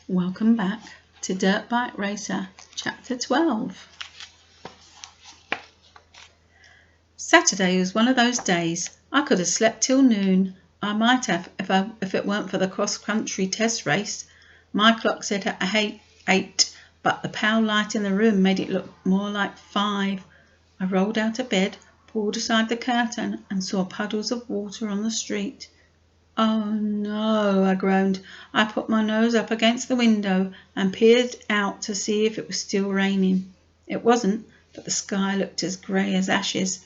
Welcome back to Dirt Bike Racer, Chapter 12. Saturday was one of those days. I could have slept till noon. I might have if it weren't for the cross-country test race. My clock said at 8, but the pale light in the room made it look more like 5. I rolled out of bed, pulled aside the curtain, and saw puddles of water on the street. "Oh no," I groaned. I put my nose up against the window and peered out to see if it was still raining. It wasn't, but the sky looked as grey as ashes.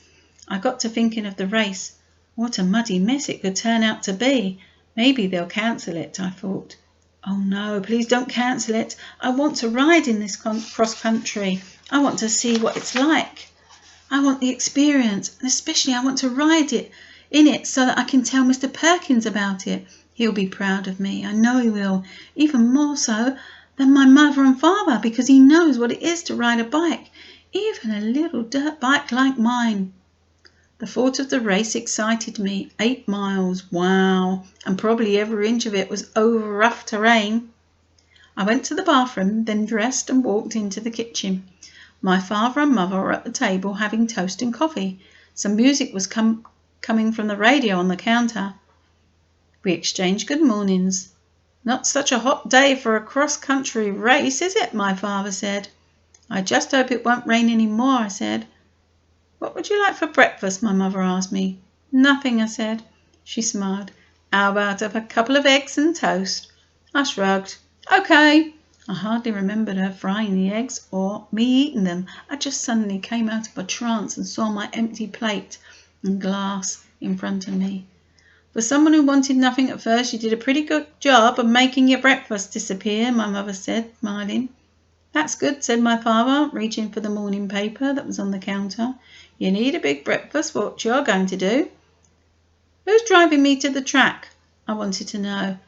I got to thinking of the race. What a muddy mess it could turn out to be. Maybe they'll cancel it, I thought. Oh no, please don't cancel it. I want to ride in this cross-country. I want to see what it's like. I want the experience, and especially I want to ride in it so that I can tell Mr. Perkins about it. He'll be proud of me. I know he will. Even more so than my mother and father, because he knows what it is to ride a bike, even a little dirt bike like mine. The thought of the race excited me. 8 miles, wow, and probably every inch of it was over rough terrain. I went to the bathroom, then dressed and walked into the kitchen. My father and mother were at the table having toast and coffee. Some music was coming from the radio on the counter. We exchanged good mornings. "Not such a hot day for a cross-country race, is it?" my father said. "I just hope it won't rain any more," I said. "What would you like for breakfast?" my mother asked me. "Nothing," I said. She smiled. "How about a couple of eggs and toast?" I shrugged. "Okay." I hardly remembered her frying the eggs or me eating them. I just suddenly came out of a trance and saw my empty plate and glass in front of me. "For someone who wanted nothing at first, you did a pretty good job of making your breakfast disappear," my mother said, smiling. "That's good," said my father, reaching for the morning paper that was on the counter. "You need a big breakfast for what you're going to do." "Who's driving me to the track?" I wanted to know.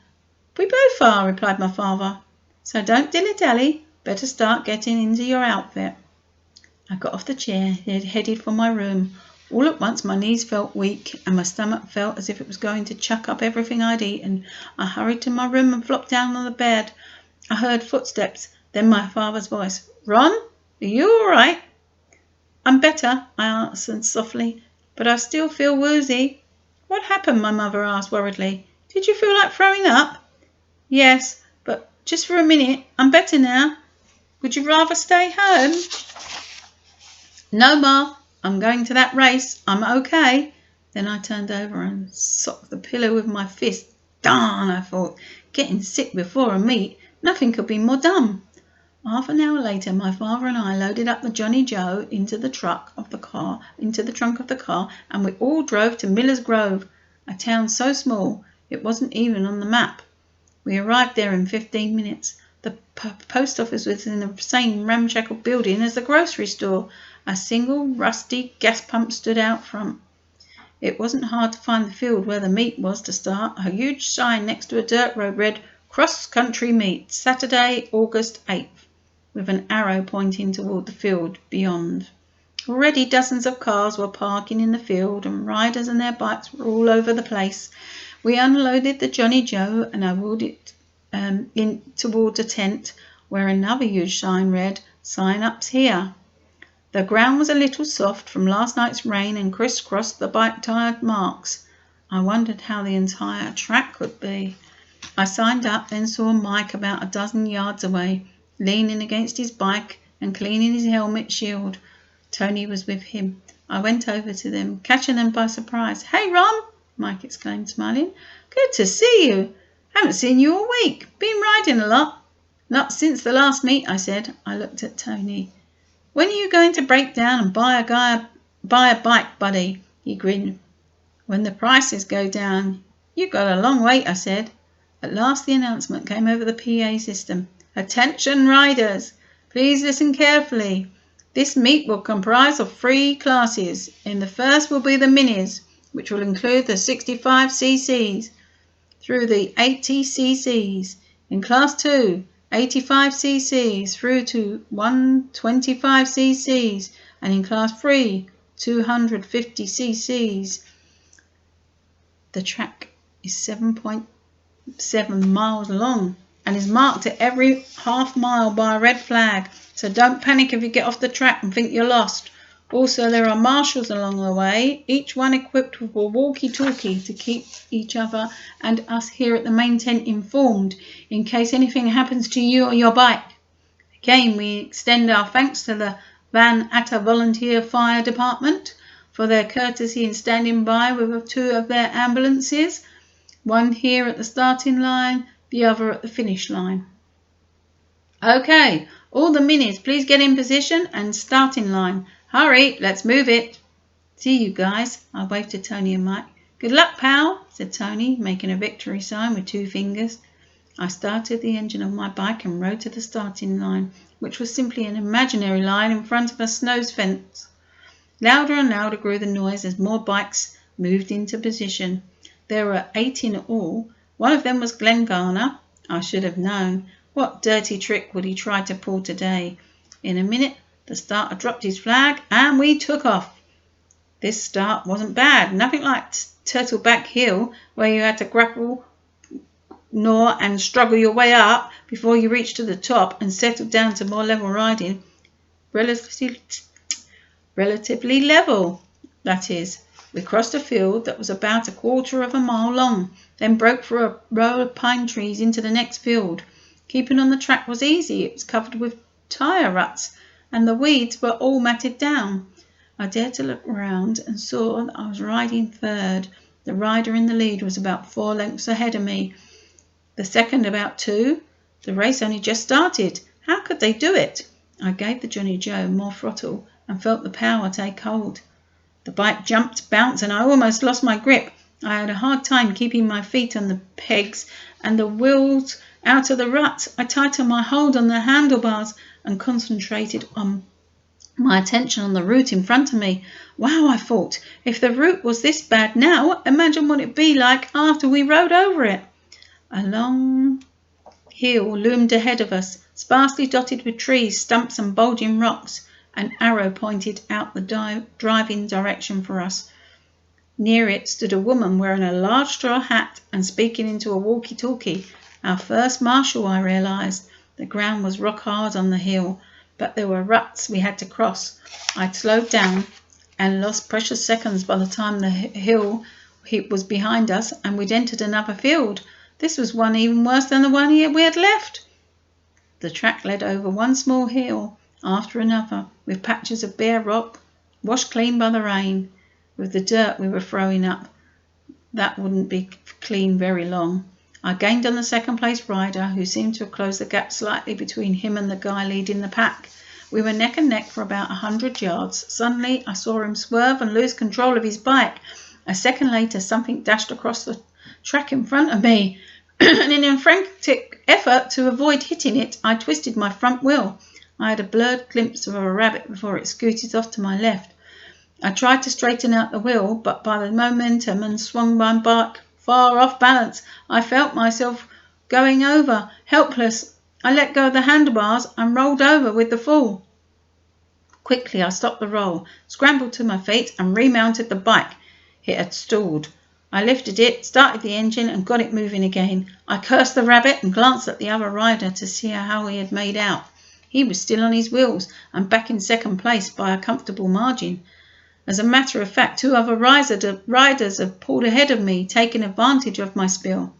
"We both are," replied my father. "So don't dilly-dally. Better start getting into your outfit." I got off the chair, headed for my room. All at once my knees felt weak and my stomach felt as if it was going to chuck up everything I'd eaten. I hurried to my room and flopped down on the bed. I heard footsteps, then my father's voice. "Ron, are you all right?" "I'm better," I answered softly, "but I still feel woozy." "What happened?" my mother asked worriedly. "Did you feel like throwing up?" "Yes, but just for a minute. I'm better now. Would you rather stay home?" "No, Ma. I'm going to that race. I'm okay." Then I turned over and socked the pillow with my fist. Darn, I thought. Getting sick before a meet. Nothing could be more dumb. Half an hour later, my father and I loaded up the Johnny Joe into the trunk of the car, and we all drove to Miller's Grove, a town so small it wasn't even on the map. We arrived there in 15 minutes. The post office was in the same ramshackle building as the grocery store. A single rusty gas pump stood out front. It wasn't hard to find the field where the meet was to start. A huge sign next to a dirt road read, "Cross Country Meet, Saturday, August 8th, with an arrow pointing toward the field beyond. Already dozens of cars were parking in the field, and riders and their bikes were all over the place. We unloaded the Johnny Joe, and I wheeled it in toward a tent where another huge sign read, "Sign ups here." The ground was a little soft from last night's rain and crisscrossed the bike-tired marks. I wondered how the entire track could be. I signed up, then saw Mike about a dozen yards away, leaning against his bike and cleaning his helmet shield. Tony was with him. I went over to them, catching them by surprise. "Hey, Ron!" Mike exclaimed, smiling. "Good to see you. Haven't seen you all week. Been riding a lot?" "Not since the last meet," I said. I looked at Tony. "When are you going to break down and buy a bike, buddy?" He grinned. "When the prices go down." "You got a long wait," I said. At last the announcement came over the PA system. "Attention riders! Please listen carefully. This meet will comprise of 3 classes. In the first will be the minis, which will include the 65 cc's through the 80 cc's. In class 2, 85 cc's through to 125 cc's, and in class 3, 250 cc's. The track is 7.7 miles long and is marked at every half mile by a red flag, so don't panic if you get off the track and think you're lost. Also, there are marshals along the way, each one equipped with a walkie-talkie to keep each other and us here at the main tent informed in case anything happens to you or your bike. Again, we extend our thanks to the Van Atta Volunteer Fire Department for their courtesy in standing by with 2 of their ambulances, one here at the starting line, the other at the finish line. Okay, all the minis, please get in position and starting line. Hurry, let's move it. See you guys. I waved to Tony and Mike. Good luck, pal, said Tony, making a victory sign with 2 fingers. I started the engine of my bike and rode to the starting line, which was simply an imaginary line in front of a snow fence. Louder and louder grew the noise as more bikes moved into position. There were 8 in all. One of them was Glenn Garner. I should have known. What dirty trick would he try to pull today? In a minute, the starter dropped his flag and we took off. This start wasn't bad, nothing like Turtleback Hill, where you had to grapple, gnaw and struggle your way up before you reached to the top and settled down to more level riding. Relatively level, that is. We crossed a field that was about a quarter of a mile long, then broke through a row of pine trees into the next field. Keeping on the track was easy. It was covered with tyre ruts, and the weeds were all matted down. I dared to look round and saw that I was riding third. The rider in the lead was about 4 lengths ahead of me. The second about 2. The race only just started. How could they do it? I gave the Johnny Joe more throttle and felt the power take hold. The bike jumped, bounced, and I almost lost my grip. I had a hard time keeping my feet on the pegs and the wheels out of the ruts. I tightened my hold on the handlebars and concentrated on my attention on the route in front of me. Wow, I thought, if the route was this bad now, imagine what it'd be like after we rode over it. A long hill loomed ahead of us, sparsely dotted with trees, stumps and bulging rocks. An arrow pointed out the driving direction for us. Near it stood a woman wearing a large straw hat and speaking into a walkie-talkie. Our first marshal, I realised. The ground was rock hard on the hill, but there were ruts we had to cross. I'd slowed down and lost precious seconds by the time the hill heap was behind us and we'd entered another field. This was one even worse than the one we had left. The track led over one small hill after another, with patches of bare rock, washed clean by the rain, with the dirt we were throwing up. That wouldn't be clean very long. I gained on the second-place rider, who seemed to have closed the gap slightly between him and the guy leading the pack. We were neck and neck for about 100 yards. Suddenly, I saw him swerve and lose control of his bike. A second later, something dashed across the track in front of me, and in a frantic effort to avoid hitting it, I twisted my front wheel. I had a blurred glimpse of a rabbit before it scooted off to my left. I tried to straighten out the wheel, but by the momentum and swung my bike far off balance, I felt myself going over, helpless. I let go of the handlebars and rolled over with the fall. Quickly, I stopped the roll, scrambled to my feet and remounted the bike. It had stalled. I lifted it, started the engine and got it moving again. I cursed the rabbit and glanced at the other rider to see how he had made out. He was still on his wheels and back in second place by a comfortable margin. As a matter of fact, 2 other riders had pulled ahead of me, taking advantage of my spill.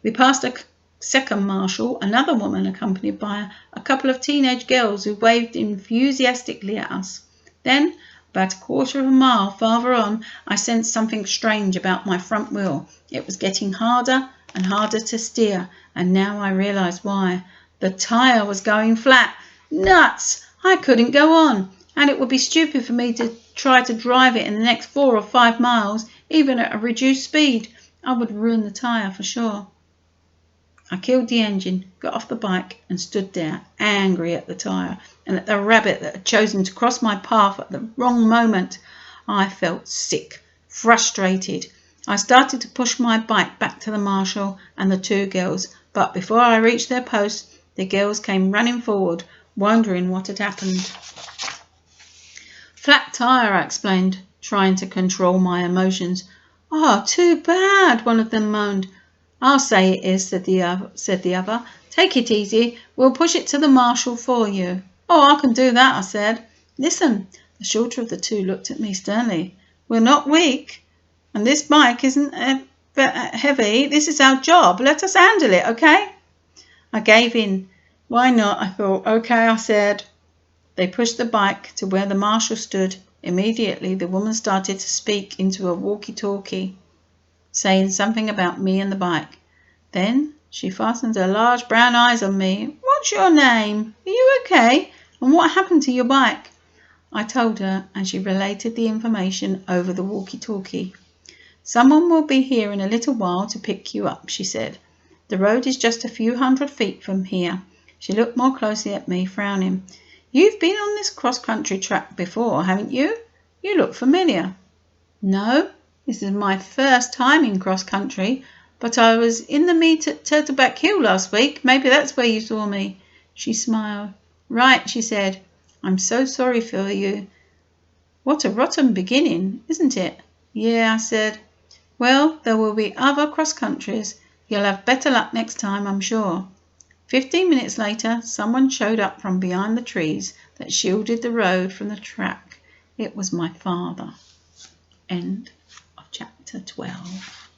We passed a second marshal, another woman accompanied by a couple of teenage girls who waved enthusiastically at us. Then, about a quarter of a mile farther on, I sensed something strange about my front wheel. It was getting harder and harder to steer, and now I realised why. The tyre was going flat. Nuts! I couldn't go on, and it would be stupid for me to try to drive it in the next 4 or 5 miles, even at a reduced speed. I would ruin the tyre for sure. I killed the engine, got off the bike and stood there, angry at the tyre and at the rabbit that had chosen to cross my path at the wrong moment. I felt sick, frustrated. I started to push my bike back to the marshal and the 2 girls, but before I reached their post, the girls came running forward, wondering what had happened. Flat tyre, I explained, trying to control my emotions. Oh, too bad, one of them moaned. I'll say it is, said the other. Take it easy. We'll push it to the marshal for you. Oh, I can do that, I said. Listen, the shorter of the two looked at me sternly. We're not weak, and this bike isn't heavy. This is our job. Let us handle it, okay? I gave in. Why not, I thought. Okay, I said. They pushed the bike to where the marshal stood. Immediately, the woman started to speak into a walkie-talkie, saying something about me and the bike. Then she fastened her large brown eyes on me. What's your name? Are you okay? And what happened to your bike? I told her, and she related the information over the walkie-talkie. Someone will be here in a little while to pick you up, she said. The road is just a few 100 feet from here. She looked more closely at me, frowning. You've been on this cross-country track before, haven't you? You look familiar. No, this is my first time in cross-country, but I was in the meet at Turtleback Hill last week. Maybe that's where you saw me. She smiled. Right, she said. I'm so sorry for you. What a rotten beginning, isn't it? Yeah, I said. Well, there will be other cross-countries. You'll have better luck next time, I'm sure. 15 minutes later, someone showed up from behind the trees that shielded the road from the track. It was my father. End of chapter 12.